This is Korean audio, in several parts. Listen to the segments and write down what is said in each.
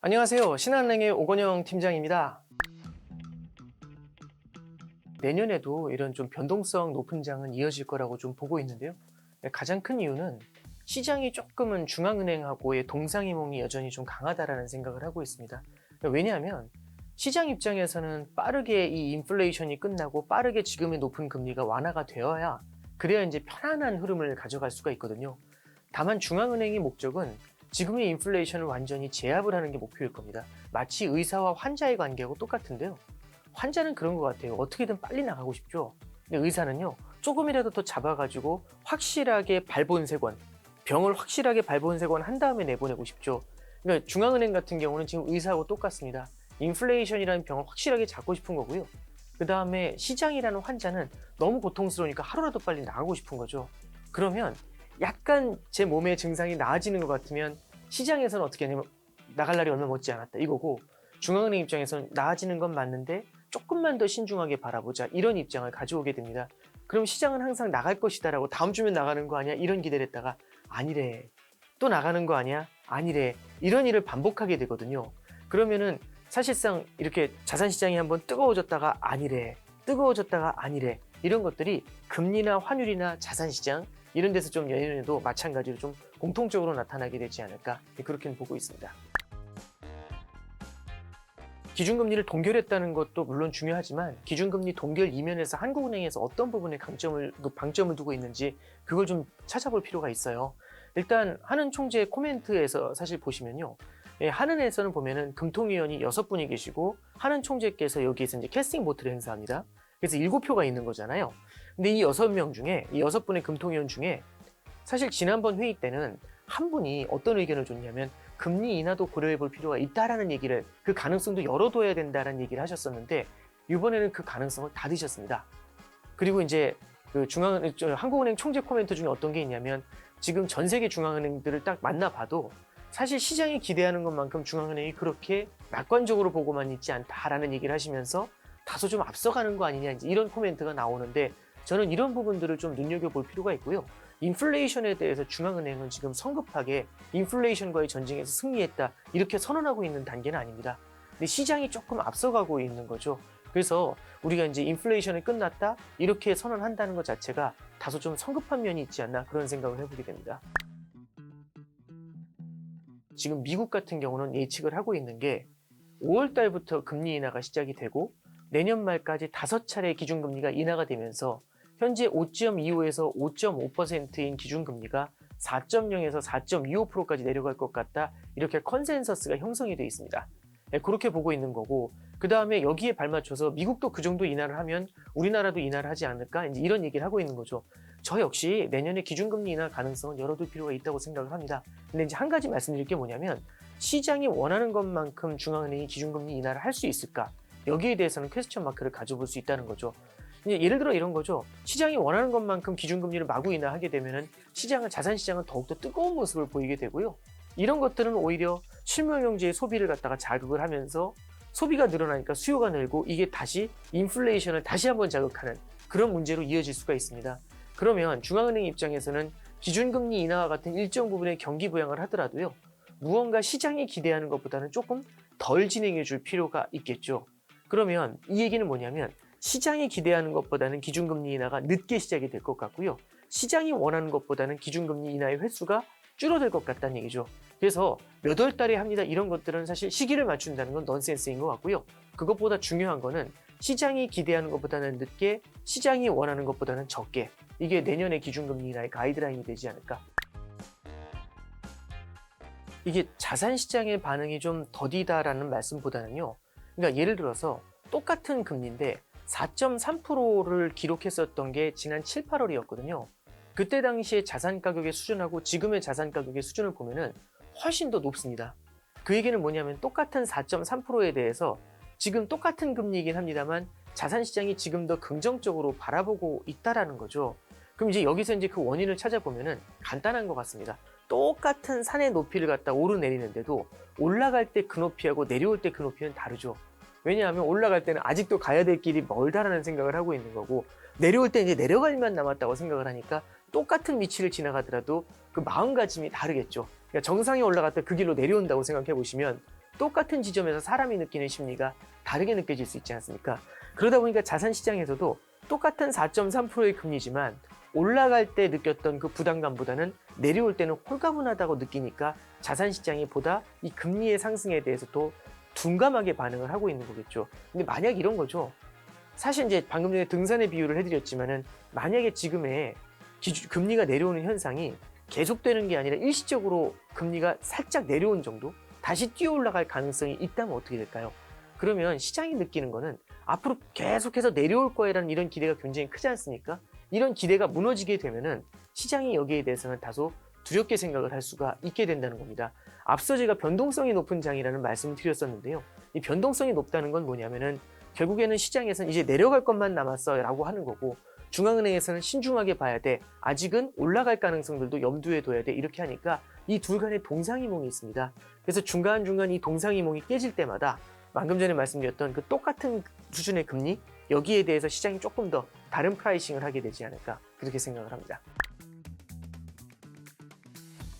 안녕하세요. 신한은행의 오건영 팀장입니다. 내년에도 이런 좀 변동성 높은 장은 이어질 거라고 좀 보고 있는데요. 가장 큰 이유는 시장이 조금은 중앙은행하고의 동상이몽이 여전히 좀 강하다라는 생각을 하고 있습니다. 왜냐하면 시장 입장에서는 빠르게 이 인플레이션이 끝나고 빠르게 지금의 높은 금리가 완화가 되어야 그래야 이제 편안한 흐름을 가져갈 수가 있거든요. 다만 중앙은행의 목적은 지금의 인플레이션을 완전히 제압을 하는 게 목표일 겁니다. 마치 의사와 환자의 관계하고 똑같은데요. 환자는 그런 것 같아요. 어떻게든 빨리 나가고 싶죠. 근데 의사는요, 조금이라도 더 잡아가지고 확실하게 발본색원, 병을 확실하게 발본색원 한 다음에 내보내고 싶죠. 그러니까 중앙은행 같은 경우는 지금 의사하고 똑같습니다. 인플레이션이라는 병을 확실하게 잡고 싶은 거고요. 그 다음에 시장이라는 환자는 너무 고통스러우니까 하루라도 빨리 나가고 싶은 거죠. 그러면 약간 제 몸의 증상이 나아지는 것 같으면 시장에서는 어떻게 하냐면 나갈 날이 얼마 못지 않았다 이거고, 중앙은행 입장에서는 나아지는 건 맞는데 조금만 더 신중하게 바라보자 이런 입장을 가져오게 됩니다. 그럼 시장은 항상 나갈 것이다 라고 다음 주면 나가는 거 아니야 이런 기대를 했다가 아니래, 또 나가는 거 아니야 아니래, 이런 일을 반복하게 되거든요. 그러면은 사실상 이렇게 자산시장이 한번 뜨거워졌다가 아니래, 뜨거워졌다가 아니래, 이런 것들이 금리나 환율이나 자산시장 이런 데서 좀 내년에도 마찬가지로 좀 공통적으로 나타나게 되지 않을까, 그렇게는 보고 있습니다. 기준금리를 동결했다는 것도 물론 중요하지만 기준금리 동결 이면에서 한국은행에서 어떤 부분에 방점을 두고 있는지 그걸 좀 찾아볼 필요가 있어요. 일단 한은 총재 코멘트에서 사실 보시면요, 한은에서는 보면은 금통위원이 6분이 계시고 한은 총재께서 여기에서 이제 캐스팅 보트를 행사합니다. 그래서 7표가 있는 거잖아요. 근데 이 6명 중에, 이 6분의 금통위원 중에 사실 지난번 회의 때는 한 분이 어떤 의견을 줬냐면 금리 인하도 고려해 볼 필요가 있다라는 얘기를, 그 가능성도 열어둬야 된다라는 얘기를 하셨었는데 이번에는 그 가능성을 닫으셨습니다. 그리고 이제 그 한국은행 총재 코멘트 중에 어떤 게 있냐면 지금 전 세계 중앙은행들을 딱 만나봐도 사실 시장이 기대하는 것만큼 중앙은행이 그렇게 낙관적으로 보고만 있지 않다라는 얘기를 하시면서 다소 좀 앞서가는 거 아니냐, 이제 이런 코멘트가 나오는데 저는 이런 부분들을 좀 눈여겨볼 필요가 있고요. 인플레이션에 대해서 중앙은행은 지금 성급하게 인플레이션과의 전쟁에서 승리했다 이렇게 선언하고 있는 단계는 아닙니다. 근데 시장이 조금 앞서가고 있는 거죠. 그래서 우리가 이제 인플레이션이 끝났다 이렇게 선언한다는 것 자체가 다소 좀 성급한 면이 있지 않나, 그런 생각을 해보게 됩니다. 지금 미국 같은 경우는 예측을 하고 있는 게 5월 달부터 금리 인하가 시작이 되고 내년 말까지 5차례 기준금리가 인하가 되면서 현재 5.25에서 5.5%인 기준금리가 4.0에서 4.25%까지 내려갈 것 같다, 이렇게 컨센서스가 형성이 되어 있습니다. 그렇게 보고 있는 거고, 그 다음에 여기에 발맞춰서 미국도 그 정도 인하를 하면 우리나라도 인하를 하지 않을까, 이제 이런 얘기를 하고 있는 거죠. 저 역시 내년에 기준금리 인하 가능성은 열어둘 필요가 있다고 생각을 합니다. 근데 이제 한 가지 말씀드릴 게 뭐냐면 시장이 원하는 것만큼 중앙은행이 기준금리 인하를 할 수 있을까, 여기에 대해서는 퀘스천 마크를 가져볼 수 있다는 거죠. 이제 예를 들어 이런 거죠. 시장이 원하는 것만큼 기준금리를 마구 인하하게 되면은 자산시장은 더욱더 뜨거운 모습을 보이게 되고요. 이런 것들은 오히려 실물경제의 소비를 갖다가 자극을 하면서 소비가 늘어나니까 수요가 늘고 이게 다시 인플레이션을 다시 한번 자극하는 그런 문제로 이어질 수가 있습니다. 그러면 중앙은행 입장에서는 기준금리 인하와 같은 일정 부분의 경기 부양을 하더라도요, 무언가 시장이 기대하는 것보다는 조금 덜 진행해 줄 필요가 있겠죠. 그러면 이 얘기는 뭐냐면 시장이 기대하는 것보다는 기준금리 인하가 늦게 시작이 될 것 같고요, 시장이 원하는 것보다는 기준금리 인하의 횟수가 줄어들 것 같다는 얘기죠. 그래서 몇 월 달에 합니다 이런 것들은 사실 시기를 맞춘다는 건 넌센스인 것 같고요, 그것보다 중요한 거는 시장이 기대하는 것보다는 늦게, 시장이 원하는 것보다는 적게, 이게 내년의 기준금리 인하의 가이드라인이 되지 않을까. 이게 자산시장의 반응이 좀 더디다라는 말씀보다는요, 그러니까 예를 들어서 똑같은 금리인데 4.3%를 기록했었던 게 지난 7, 8월이었거든요. 그때 당시에 자산 가격의 수준하고 지금의 자산 가격의 수준을 보면은 훨씬 더 높습니다. 그 얘기는 뭐냐면 똑같은 4.3%에 대해서 지금 똑같은 금리이긴 합니다만 자산시장이 지금 더 긍정적으로 바라보고 있다라는 거죠. 그럼 이제 여기서 이제 그 원인을 찾아보면은 간단한 것 같습니다. 똑같은 산의 높이를 갖다 오르내리는데도 올라갈 때 그 높이하고 내려올 때 그 높이는 다르죠. 왜냐하면 올라갈 때는 아직도 가야 될 길이 멀다라는 생각을 하고 있는 거고, 내려올 때 이제 내려갈 일만 남았다고 생각을 하니까 똑같은 위치를 지나가더라도 그 마음가짐이 다르겠죠. 그러니까 정상에 올라갔다 그 길로 내려온다고 생각해 보시면 똑같은 지점에서 사람이 느끼는 심리가 다르게 느껴질 수 있지 않습니까? 그러다 보니까 자산시장에서도 똑같은 4.3%의 금리지만 올라갈 때 느꼈던 그 부담감보다는 내려올 때는 홀가분하다고 느끼니까 자산시장이 보다 이 금리의 상승에 대해서 더 둔감하게 반응을 하고 있는 거겠죠. 근데 만약 이런 거죠. 사실 이제 방금 전에 등산의 비유를 해드렸지만은 만약에 지금의 금리가 내려오는 현상이 계속되는 게 아니라 일시적으로 금리가 살짝 내려온 정도? 다시 뛰어 올라갈 가능성이 있다면 어떻게 될까요? 그러면 시장이 느끼는 거는 앞으로 계속해서 내려올 거라는 이런 기대가 굉장히 크지 않습니까? 이런 기대가 무너지게 되면은 시장이 여기에 대해서는 다소 두렵게 생각을 할 수가 있게 된다는 겁니다. 앞서 제가 변동성이 높은 장이라는 말씀을 드렸었는데요. 이 변동성이 높다는 건 뭐냐면은 결국에는 시장에서는 이제 내려갈 것만 남았어 라고 하는 거고, 중앙은행에서는 신중하게 봐야 돼, 아직은 올라갈 가능성들도 염두에 둬야 돼, 이렇게 하니까 이 둘 간의 동상이몽이 있습니다. 그래서 중간중간 이 동상이몽이 깨질 때마다 방금 전에 말씀드렸던 그 똑같은 수준의 금리, 여기에 대해서 시장이 조금 더 다른 프라이싱을 하게 되지 않을까, 그렇게 생각을 합니다.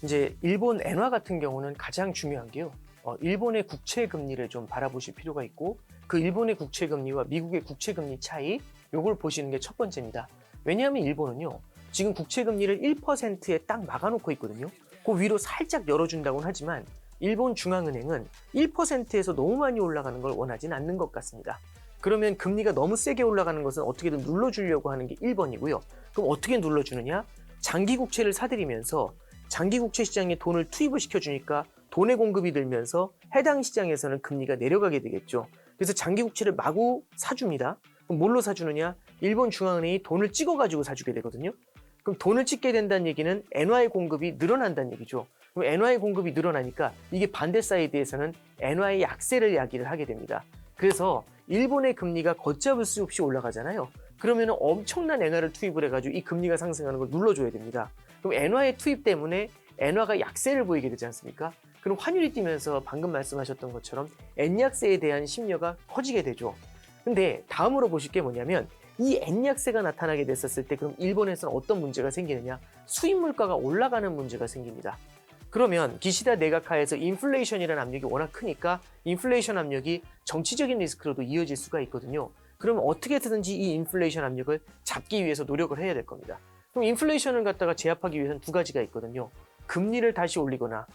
이제 일본 엔화 같은 경우는 가장 중요한 게요. 일본의 국채 금리를 좀 바라보실 필요가 있고, 그 일본의 국채 금리와 미국의 국채 금리 차이, 요걸 보시는 게 첫 번째입니다. 왜냐하면 일본은요, 지금 국채 금리를 1%에 딱 막아놓고 있거든요. 그 위로 살짝 열어준다고는 하지만 일본 중앙은행은 1%에서 너무 많이 올라가는 걸 원하진 않는 것 같습니다. 그러면 금리가 너무 세게 올라가는 것은 어떻게든 눌러주려고 하는 게 1번이고요. 그럼 어떻게 눌러주느냐? 장기 국채를 사들이면서 장기 국채 시장에 돈을 투입을 시켜주니까 돈의 공급이 늘면서 해당 시장에서는 금리가 내려가게 되겠죠. 그래서 장기 국채를 마구 사줍니다. 그럼 뭘로 사주느냐? 일본 중앙은행이 돈을 찍어가지고 사주게 되거든요. 그럼 돈을 찍게 된다는 얘기는 엔화의 공급이 늘어난다는 얘기죠. 그럼 엔화의 공급이 늘어나니까 이게 반대 사이드에서는 엔화의 약세를 야기를 하게 됩니다. 그래서 일본의 금리가 걷잡을 수 없이 올라가잖아요. 그러면 엄청난 엔화를 투입을 해가지고 이 금리가 상승하는 걸 눌러줘야 됩니다. 그럼 엔화의 투입 때문에 엔화가 약세를 보이게 되지 않습니까? 그럼 환율이 뛰면서 방금 말씀하셨던 것처럼 엔약세에 대한 심려가 커지게 되죠. 근데 다음으로 보실 게 뭐냐면, 이 엔약세가 나타나게 됐었을 때 그럼 일본에서는 어떤 문제가 생기느냐? 수입 물가가 올라가는 문제가 생깁니다. 그러면 기시다 내각 하에서 인플레이션이라는 압력이 워낙 크니까 인플레이션 압력이 정치적인 리스크로도 이어질 수가 있거든요. 그러면 어떻게 해서든지 이 인플레이션 압력을 잡기 위해서 노력을 해야 될 겁니다. 그럼 인플레이션을 갖다가 제압하기 위해서는 두 가지가 있거든요. 금리를 다시 올리거나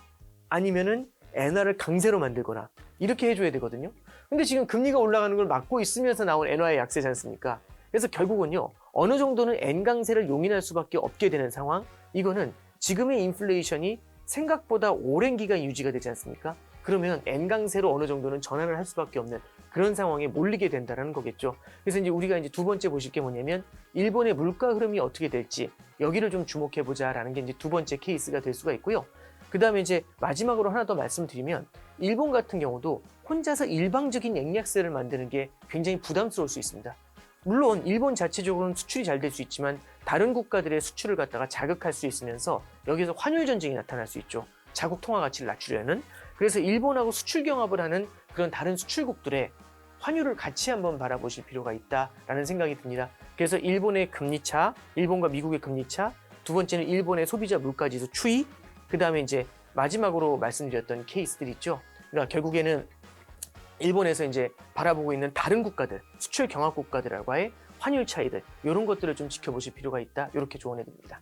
아니면은 엔화를 강세로 만들거나, 이렇게 해줘야 되거든요. 근데 지금 금리가 올라가는 걸 막고 있으면서 나온 엔화의 약세지 않습니까? 그래서 결국은요, 어느 정도는 엔 강세를 용인할 수밖에 없게 되는 상황. 이거는 지금의 인플레이션이 생각보다 오랜 기간 유지가 되지 않습니까? 그러면 엔 강세로 어느 정도는 전환을 할 수밖에 없는 그런 상황에 몰리게 된다는 거겠죠. 그래서 이제 우리가 이제 두 번째 보실 게 뭐냐면, 일본의 물가 흐름이 어떻게 될지 여기를 좀 주목해 보자라는 게 이제 두 번째 케이스가 될 수가 있고요. 그 다음에 이제 마지막으로 하나 더 말씀드리면, 일본 같은 경우도 혼자서 일방적인 액약세를 만드는 게 굉장히 부담스러울 수 있습니다. 물론 일본 자체적으로는 수출이 잘 될 수 있지만 다른 국가들의 수출을 갖다가 자극할 수 있으면서 여기서 환율 전쟁이 나타날 수 있죠. 자국 통화 가치를 낮추려는. 그래서 일본하고 수출 경합을 하는 그런 다른 수출국들의 환율을 같이 한번 바라보실 필요가 있다라는 생각이 듭니다. 그래서 일본의 금리차, 일본과 미국의 금리차, 두 번째는 일본의 소비자 물가지수 추이, 그 다음에 이제 마지막으로 말씀드렸던 케이스들 있죠. 그러니까 결국에는 일본에서 이제 바라보고 있는 다른 국가들, 수출 경합 국가들과의 환율 차이들, 이런 것들을 좀 지켜보실 필요가 있다, 이렇게 조언해 드립니다.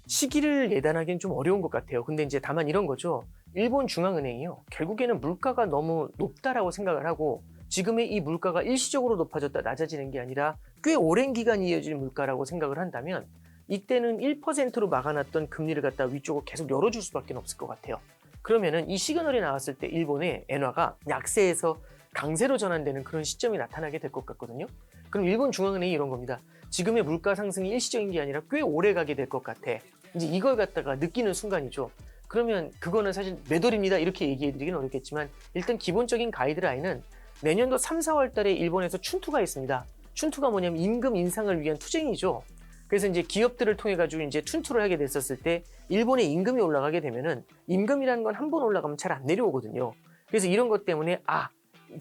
시기를 예단하기는 좀 어려운 것 같아요. 근데 이제 다만 이런 거죠. 일본 중앙은행이요, 결국에는 물가가 너무 높다라고 생각을 하고, 지금의 이 물가가 일시적으로 높아졌다 낮아지는 게 아니라 꽤 오랜 기간 이어질 물가라고 생각을 한다면, 이때는 1%로 막아놨던 금리를 갖다 위쪽으로 계속 열어줄 수밖에 없을 것 같아요. 그러면은 이 시그널이 나왔을 때 일본의 엔화가 약세에서 강세로 전환되는 그런 시점이 나타나게 될 것 같거든요. 그럼 일본 중앙은행이 이런 겁니다. 지금의 물가 상승이 일시적인 게 아니라 꽤 오래 가게 될 것 같아. 이제 이걸 갖다가 느끼는 순간이죠. 그러면 그거는 사실 매도입니다, 이렇게 얘기해 드리긴 어렵겠지만, 일단 기본적인 가이드라인은 내년도 3, 4월 달에 일본에서 춘투가 있습니다. 춘투가 뭐냐면 임금 인상을 위한 투쟁이죠. 그래서 이제 기업들을 통해 가지고 이제 춘투를 하게 됐었을 때 일본의 임금이 올라가게 되면은, 임금이라는 건 한 번 올라가면 잘 안 내려오거든요. 그래서 이런 것 때문에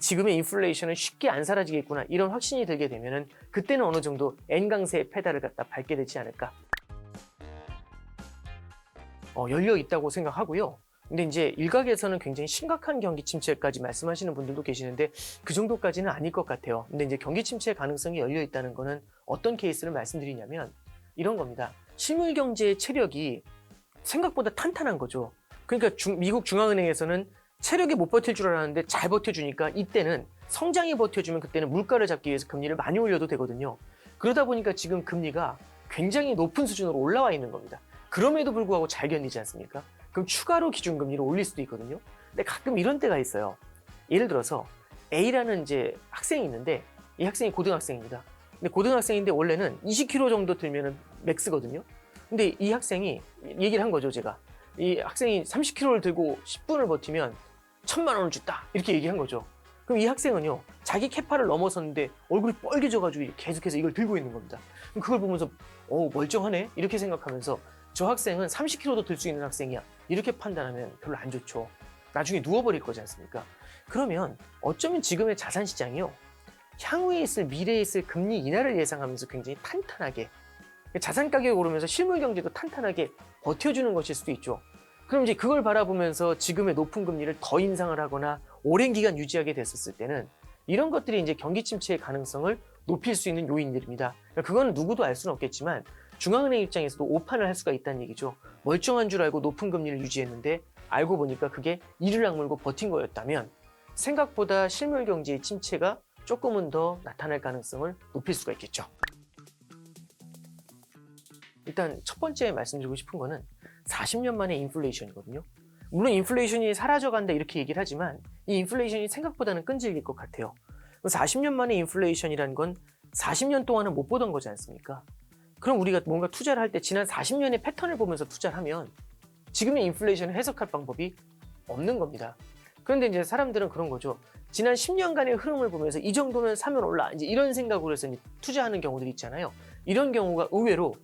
지금의 인플레이션은 쉽게 안 사라지겠구나, 이런 확신이 들게 되면은 그때는 어느 정도 엔 강세의 페달을 갖다 밟게 되지 않을까. 열려 있다고 생각하고요. 근데 이제 일각에서는 굉장히 심각한 경기 침체까지 말씀하시는 분들도 계시는데 그 정도까지는 아닐 것 같아요. 근데 이제 경기 침체 가능성이 열려 있다는 거는 어떤 케이스를 말씀드리냐면 이런 겁니다. 실물 경제의 체력이 생각보다 탄탄한 거죠. 그러니까 미국 중앙은행에서는 체력이 못 버틸 줄 알았는데 잘 버텨주니까 이때는 성장이 버텨주면 그때는 물가를 잡기 위해서 금리를 많이 올려도 되거든요. 그러다 보니까 지금 금리가 굉장히 높은 수준으로 올라와 있는 겁니다. 그럼에도 불구하고 잘 견디지 않습니까? 그럼 추가로 기준금리를 올릴 수도 있거든요. 근데 가끔 이런 때가 있어요. 예를 들어서 A라는 이제 학생이 있는데 이 학생이 고등학생입니다. 근데 고등학생인데 원래는 20kg 정도 들면은 맥스거든요. 근데 이 학생이 얘기를 한 거죠, 제가. 이 학생이 30kg를 들고 10분을 버티면 1,000만 원을 줬다. 이렇게 얘기한 거죠. 그럼 이 학생은요, 자기 캐파를 넘어섰는데 얼굴이 빨개져가지고 계속해서 이걸 들고 있는 겁니다. 그럼 그걸 보면서, 멀쩡하네? 이렇게 생각하면서 저 학생은 30kg도 들 수 있는 학생이야. 이렇게 판단하면 별로 안 좋죠. 나중에 누워버릴 거지 않습니까? 그러면 어쩌면 지금의 자산 시장이요, 향후에 있을 미래에 있을 금리 인하를 예상하면서 굉장히 탄탄하게 자산 가격이 오르면서 실물 경제도 탄탄하게 버텨주는 것일 수도 있죠. 그럼 이제 그걸 바라보면서 지금의 높은 금리를 더 인상을 하거나 오랜 기간 유지하게 됐었을 때는 이런 것들이 이제 경기 침체의 가능성을 높일 수 있는 요인들입니다. 그건 누구도 알 수는 없겠지만 중앙은행 입장에서도 오판을 할 수가 있다는 얘기죠. 멀쩡한 줄 알고 높은 금리를 유지했는데 알고 보니까 그게 이를 악물고 버틴 거였다면 생각보다 실물 경제의 침체가 조금은 더 나타날 가능성을 높일 수가 있겠죠. 일단 첫 번째 말씀드리고 싶은 거는 40년 만의 인플레이션이거든요. 물론 인플레이션이 사라져간다 이렇게 얘기를 하지만 이 인플레이션이 생각보다는 끈질길 것 같아요. 40년 만의 인플레이션이라는 건 40년 동안은 못 보던 거지 않습니까? 그럼 우리가 뭔가 투자를 할 때 지난 40년의 패턴을 보면서 투자를 하면 지금의 인플레이션을 해석할 방법이 없는 겁니다. 그런데 이제 사람들은 그런 거죠. 지난 10년간의 흐름을 보면서 이 정도면 사면 올라, 이제 이런 생각으로 해서 이제 투자하는 경우들이 있잖아요. 이런 경우가 의외로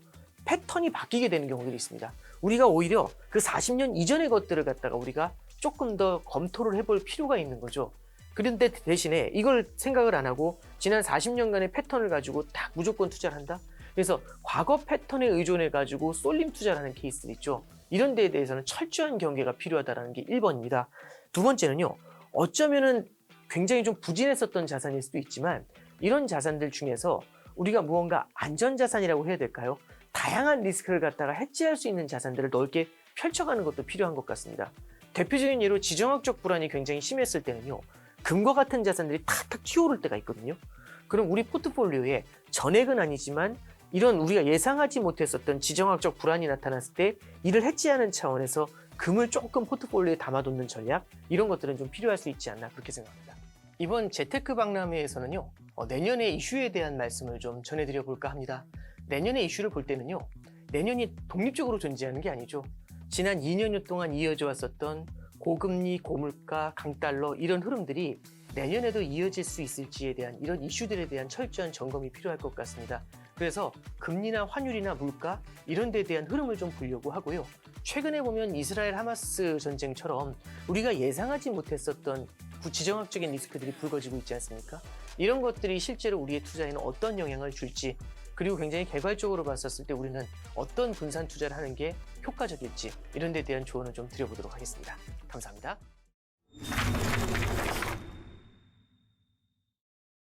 패턴이 바뀌게 되는 경우들이 있습니다. 우리가 오히려 그 40년 이전의 것들을 갖다가 우리가 조금 더 검토를 해볼 필요가 있는 거죠. 그런데 대신에 이걸 생각을 안 하고 지난 40년간의 패턴을 가지고 딱 무조건 투자를 한다? 그래서 과거 패턴에 의존해 가지고 쏠림 투자를 하는 케이스들 있죠. 이런 데에 대해서는 철저한 경계가 필요하다는 게 1번입니다. 두 번째는요, 어쩌면은 굉장히 좀 부진했었던 자산일 수도 있지만 이런 자산들 중에서 우리가 무언가 안전자산이라고 해야 될까요? 다양한 리스크를 갖다가 해지할 수 있는 자산들을 넓게 펼쳐가는 것도 필요한 것 같습니다. 대표적인 예로 지정학적 불안이 굉장히 심했을 때는요, 금과 같은 자산들이 탁탁 튀어오를 때가 있거든요. 그럼 우리 포트폴리오에 전액은 아니지만 이런 우리가 예상하지 못했었던 지정학적 불안이 나타났을 때 이를 해지하는 차원에서 금을 조금 포트폴리오에 담아두는 전략, 이런 것들은 좀 필요할 수 있지 않나 그렇게 생각합니다. 이번 재테크 박람회에서는요, 내년의 이슈에 대한 말씀을 좀 전해드려 볼까 합니다. 내년의 이슈를 볼 때는요, 내년이 독립적으로 존재하는 게 아니죠. 지난 2년여 동안 이어져 왔었던 고금리, 고물가, 강달러 이런 흐름들이 내년에도 이어질 수 있을지에 대한 이런 이슈들에 대한 철저한 점검이 필요할 것 같습니다. 그래서 금리나 환율이나 물가 이런 데에 대한 흐름을 좀 보려고 하고요. 최근에 보면 이스라엘 하마스 전쟁처럼 우리가 예상하지 못했었던 지정학적인 리스크들이 불거지고 있지 않습니까? 이런 것들이 실제로 우리의 투자에는 어떤 영향을 줄지, 그리고 굉장히 개괄적으로 봤었을 때 우리는 어떤 분산 투자를 하는 게 효과적일지 이런 데에 대한 조언을 좀 드려보도록 하겠습니다. 감사합니다.